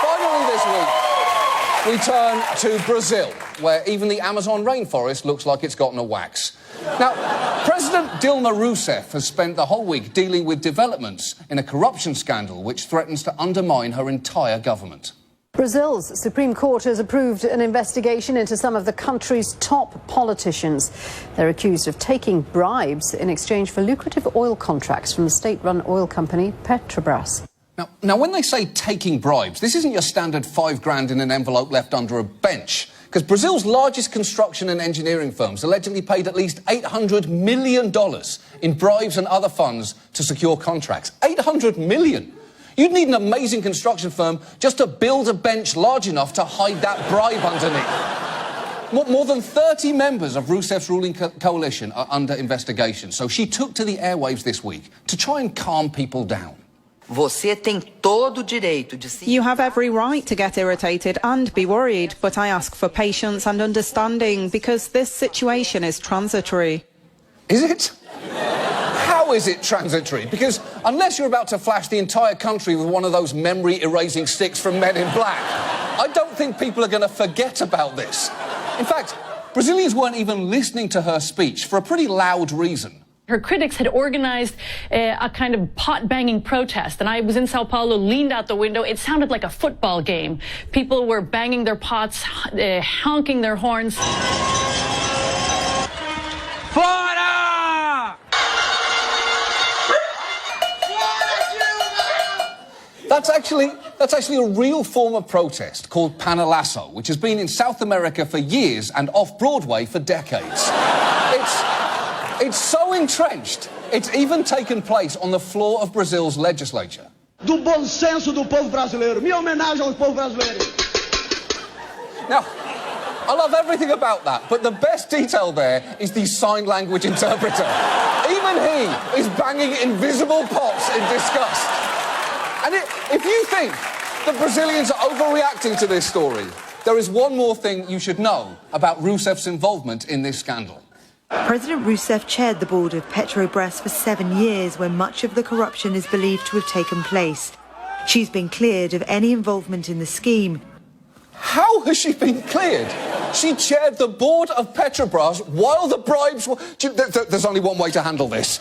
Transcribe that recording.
Finally this week, we turn to Brazil, where even the Amazon rainforest looks like it's gotten a wax. Now, President Dilma Rousseff has spent the whole week dealing with developments in a corruption scandal which threatens to undermine her entire government. Brazil's Supreme Court has approved an investigation into some of the country's top politicians. They're accused of taking bribes in exchange for lucrative oil contracts from the state-run oil company Petrobras. Now, when they say taking bribes, this isn't your standard $5,000 in an envelope left under a bench. Because Brazil's largest construction and engineering firms allegedly paid at least $800 million in bribes and other funds to secure contracts. $800 million! You'd need an amazing construction firm just to build a bench large enough to hide that bribe underneath. More than 30 members of Rousseff's ruling coalition are under investigation, so she took to the airwaves this week to try and calm people down. Você tem todo o direito de se... You have every right to get irritated and be worried, but I ask for patience and understanding because this situation is transitory. Is it? How is it transitory? Because unless you're about to flash the entire country with one of those memory-erasing sticks from Men in Black, I don't think people are going to forget about this. In fact, Brazilians weren't even listening to her speech for a pretty loud reason. Her critics had organized a kind of pot-banging protest, and I was in Sao Paulo, leaned out the window. It sounded like a football game. People were banging their pots, honking their horns. Fora! That's actually a real form of protest called panelazo, which has been in South America for years and off-Broadway for decades. It's so entrenched, it's even taken place on the floor of Brazil's legislature. Do bom senso do povo brasileiro. Minha homenagem ao povo brasileiro. Now, I love everything about that, but the best detail there is the sign language interpreter. Even he is banging invisible pots in disgust. And if you think that Brazilians are overreacting to this story, there is one more thing you should know about Rousseff's involvement in this scandal. President Rousseff chaired the board of Petrobras for 7 years when much of the corruption is believed to have taken place. She's been cleared of any involvement in the scheme. How has she been cleared? She chaired the board of Petrobras while the bribes were... There's only one way to handle this.